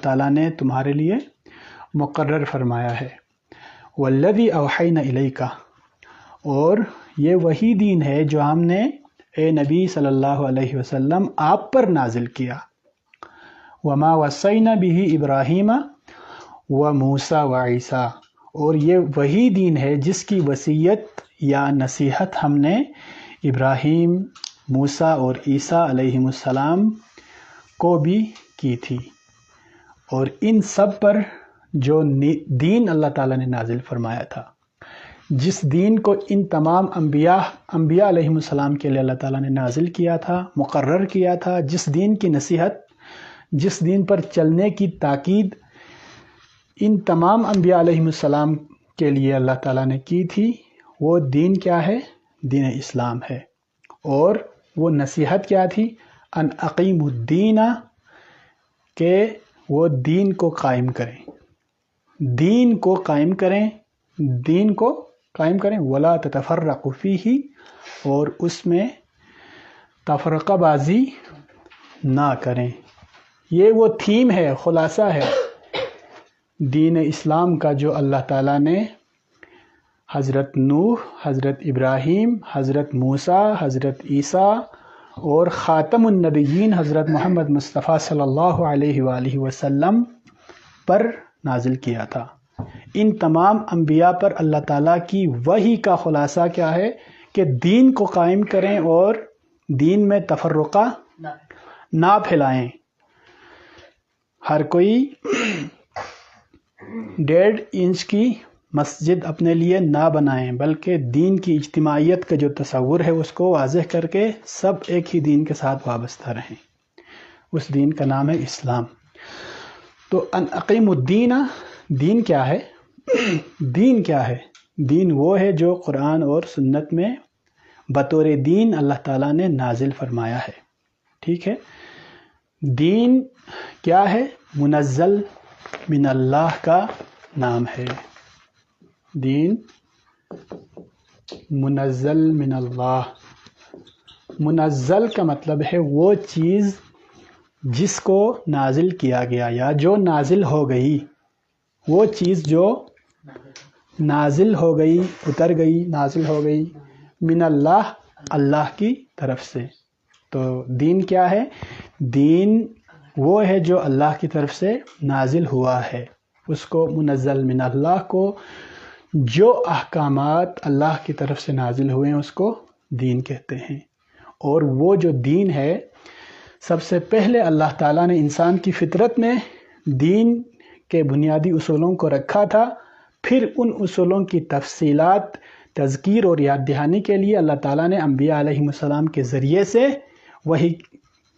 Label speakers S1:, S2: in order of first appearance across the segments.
S1: تعالیٰ نے تمہارے لیے مقرر فرمایا ہے۔ والذی اوحینا الیک، اور یہ وہی دین ہے جو ہم نے اے نبی صلی اللہ علیہ وسلم آپ پر نازل کیا۔ وما وصینا بہ ابراہیم و موسیٰ و عیسیٰ، اور یہ وہی دین ہے جس کی وصیت یا نصیحت ہم نے ابراہیم، موسیٰ اور عیسیٰ علیہم السلام کو بھی کی تھی۔ اور ان سب پر جو دین اللہ تعالیٰ نے نازل فرمایا تھا، جس دین کو ان تمام انبیاء علیہم السلام کے لیے اللہ تعالیٰ نے نازل کیا تھا، مقرر کیا تھا، جس دین کی نصیحت، جس دین پر چلنے کی تاکید ان تمام انبیاء علیہم السلام کے لیے اللہ تعالیٰ نے کی تھی، وہ دین کیا ہے؟ دین اسلام ہے۔ اور وہ نصیحت کیا تھی؟ ان اقیم الدین، کہ وہ دین کو قائم کریں، دین کو قائم کریں، دین کو قائم کریں، ولا تتفرقوا فیہ، اور اس میں تفرقہ بازی نہ کریں۔ یہ وہ تھیم ہے، خلاصہ ہے دین اسلام کا، جو اللہ تعالیٰ نے حضرت نوح، حضرت ابراہیم، حضرت موسیٰ، حضرت عیسیٰ اور خاتم النبیین حضرت محمد مصطفیٰ صلی اللہ علیہ وآلہ وسلم پر نازل کیا تھا۔ ان تمام انبیاء پر اللہ تعالیٰ کی وحی کا خلاصہ کیا ہے کہ دین کو قائم کریں اور دین میں تفرقہ نہ پھیلائیں۔ ہر کوئی 1.5 انچ کی مسجد اپنے لیے نہ بنائیں، بلکہ دین کی اجتماعیت کا جو تصور ہے اس کو واضح کر کے سب ایک ہی دین کے ساتھ وابستہ رہیں۔ اس دین کا نام ہے اسلام۔ تو ان اقیم الدین، دین کیا ہے؟ دین کیا ہے؟ دین وہ ہے جو قرآن اور سنت میں بطور دین اللہ تعالیٰ نے نازل فرمایا ہے، ٹھیک ہے؟ دین کیا ہے؟ منزل من اللہ کا نام ہے۔ دین منزل من اللہ، منزل کا مطلب ہے وہ چیز جس کو نازل کیا گیا یا جو نازل ہو گئی، وہ چیز جو نازل ہو گئی، اتر گئی، نازل ہو گئی، من اللہ، اللہ کی طرف سے۔ تو دین کیا ہے؟ دین وہ ہے جو اللہ کی طرف سے نازل ہوا ہے، اس کو منزل من اللہ کو، جو احکامات اللہ کی طرف سے نازل ہوئے ہیں اس کو دین کہتے ہیں۔ اور وہ جو دین ہے، سب سے پہلے اللہ تعالیٰ نے انسان کی فطرت میں دین کے بنیادی اصولوں کو رکھا تھا، پھر ان اصولوں کی تفصیلات، تذکیر اور یاد دہانی کے لیے اللہ تعالیٰ نے انبیاء علیہم السلام کے ذریعے سے، وحی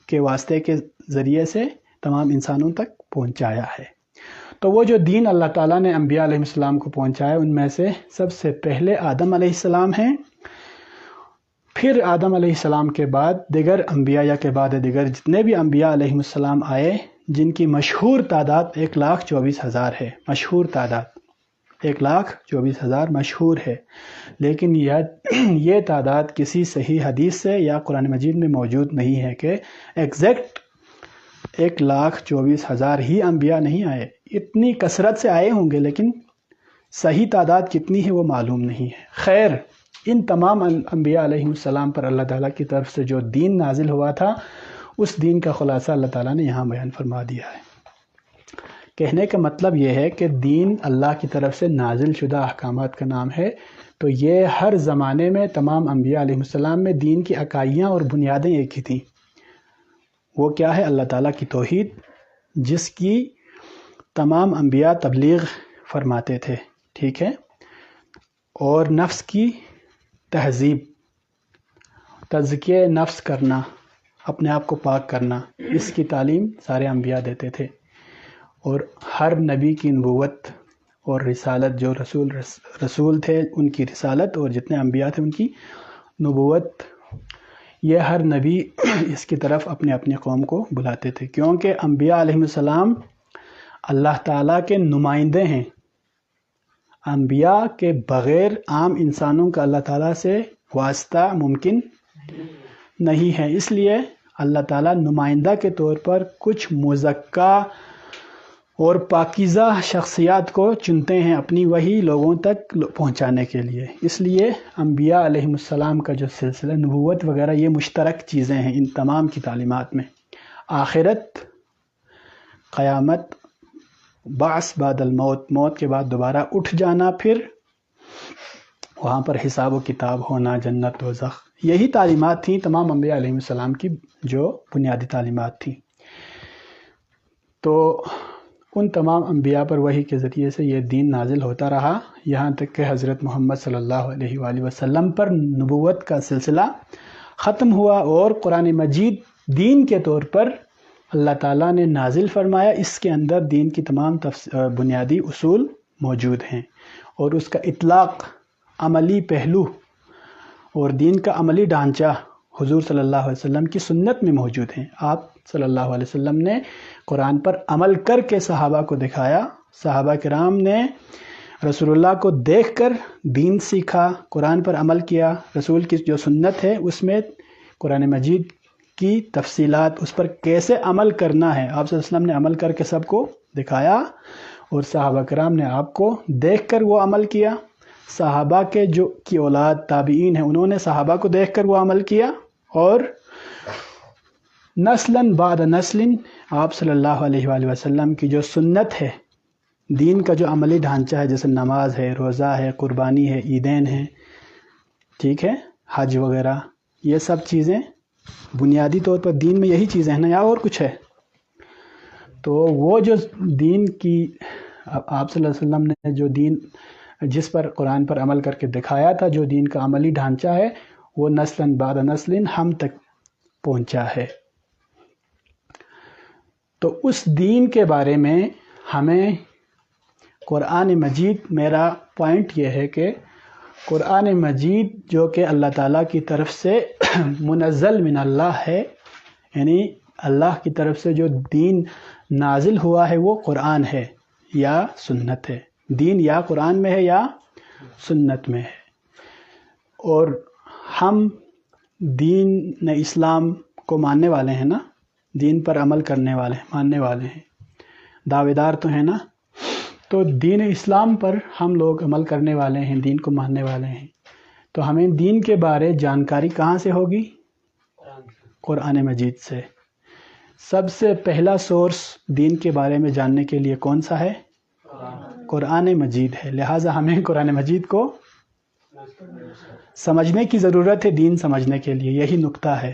S1: کے واسطے کے ذریعے سے تمام انسانوں تک پہنچایا ہے۔ تو وہ جو دین اللہ تعالیٰ نے انبیاء علیہ السلام کو پہنچایا، ان میں سے سب سے پہلے آدم علیہ السلام ہیں، پھر آدم علیہ السلام کے بعد دیگر انبیاء یا کے بعد دیگر جتنے بھی انبیاء علیہ السلام آئے، جن کی مشہور تعداد 1,24,000 ہے، مشہور تعداد 1,24,000 مشہور ہے، لیکن یہ تعداد کسی صحیح حدیث سے یا قرآن مجید میں موجود نہیں ہے کہ ایگزیکٹ 1,24,000 ہی انبیاء نہیں آئے، اتنی کثرت سے آئے ہوں گے، لیکن صحیح تعداد کتنی ہے وہ معلوم نہیں ہے۔ خیر، ان تمام انبیاء علیہ السلام پر اللہ تعالیٰ کی طرف سے جو دین نازل ہوا تھا، اس دین کا خلاصہ اللہ تعالیٰ نے یہاں بیان فرما دیا ہے۔ کہنے کا مطلب یہ ہے کہ دین اللہ کی طرف سے نازل شدہ احکامات کا نام ہے، تو یہ ہر زمانے میں تمام انبیاء علیہ السلام میں دین کی اکائیاں اور بنیادیں ایک ہی تھیں۔ وہ کیا ہے؟ اللہ تعالیٰ کی توحید، جس کی تمام انبیاء تبلیغ فرماتے تھے، ٹھیک ہے؟ اور نفس کی تہذیب، تزکیہ نفس کرنا، اپنے آپ کو پاک کرنا، اس کی تعلیم سارے انبیاء دیتے تھے۔ اور ہر نبی کی نبوت اور رسالت، جو رسول تھے ان کی رسالت، اور جتنے انبیاء تھے ان کی نبوت، یہ ہر نبی اس کی طرف اپنے اپنی قوم کو بلاتے تھے، کیونکہ انبیاء علیہ السلام اللہ تعالیٰ کے نمائندے ہیں۔ انبیاء کے بغیر عام انسانوں کا اللہ تعالیٰ سے واسطہ ممکن نہیں ہے، اس لیے اللہ تعالیٰ نمائندہ کے طور پر کچھ مزکیٰ اور پاکیزہ شخصیات کو چنتے ہیں اپنی وحی لوگوں تک پہنچانے کے لیے۔ اس لیے انبیاء علیہم السلام کا جو سلسلہ نبوت وغیرہ یہ مشترک چیزیں ہیں ان تمام کی تعلیمات میں۔ آخرت، قیامت، بعث بعد الموت، موت کے بعد دوبارہ اٹھ جانا، پھر وہاں پر حساب و کتاب ہونا، جنت دوزخ، یہی تعلیمات تھیں تمام انبیاء علیہم السلام کی جو بنیادی تعلیمات تھیں۔ تو ان تمام انبیاء پر وحی کے ذریعے سے یہ دین نازل ہوتا رہا، یہاں تک کہ حضرت محمد صلی اللہ علیہ وآلہ وسلم پر نبوت کا سلسلہ ختم ہوا، اور قرآن مجید دین کے طور پر اللہ تعالیٰ نے نازل فرمایا۔ اس کے اندر دین کی تمام بنیادی اصول موجود ہیں، اور اس کا اطلاق، عملی پہلو اور دین کا عملی ڈھانچہ حضور صلی اللہ علیہ وسلم کی سنت میں موجود ہیں۔ آپ صلی اللہ علیہ وسلم نے قرآن پر عمل کر کے صحابہ کو دکھایا، صحابہ کرام نے رسول اللہ کو دیکھ کر دین سیکھا، قرآن پر عمل کیا، رسول کی جو سنت ہے اس میں قرآن مجید کی تفصیلات، اس پر کیسے عمل کرنا ہے، آپ صلی اللہ علیہ وسلم نے عمل کر کے سب کو دکھایا، اور صحابہ کرام نے آپ کو دیکھ کر وہ عمل کیا۔ صحابہ کے جو کی اولاد تابعین ہیں انہوں نے صحابہ کو دیکھ کر وہ عمل کیا، اور نسلاً بعد نسل آپ صلی اللہ علیہ وآلہ وسلم کی جو سنت ہے، دین کا جو عملی ڈھانچہ ہے، جیسے نماز ہے، روزہ ہے، قربانی ہے، عیدین ہیں، ٹھیک ہے، حج وغیرہ، یہ سب چیزیں بنیادی طور پر دین میں یہی چیزیں ہیں نا، یا اور کچھ ہے؟ تو وہ جو دین کی آپ صلی اللہ علیہ وسلم نے جو دین جس پر قرآن پر عمل کر کے دکھایا تھا، جو دین کا عملی ڈھانچہ ہے، وہ نسلاً بعد نسل ہم تک پہنچا ہے۔ تو اس دین کے بارے میں ہمیں قرآن مجید، میرا پوائنٹ یہ ہے کہ قرآن مجید جو کہ اللہ تعالیٰ کی طرف سے منزل من اللہ ہے، یعنی اللہ کی طرف سے جو دین نازل ہوا ہے وہ قرآن ہے یا سنت ہے، دین یا قرآن میں ہے یا سنت میں ہے، اور ہم دین اسلام کو ماننے والے ہیں نا، دین پر عمل کرنے والے ہیں، ماننے والے ہیں، دعوے دار تو ہیں نا، تو دین اسلام پر ہم لوگ عمل کرنے والے ہیں، دین کو ماننے والے ہیں، تو ہمیں دین کے بارے جانکاری کہاں سے ہوگی؟ قرآن مجید سے۔ سب سے پہلا سورس دین کے بارے میں جاننے کے لیے کون سا ہے؟ قرآن مجید ہے، لہٰذا ہمیں قرآن مجید کو سمجھنے کی ضرورت ہے دین سمجھنے کے لیے، یہی نقطہ ہے۔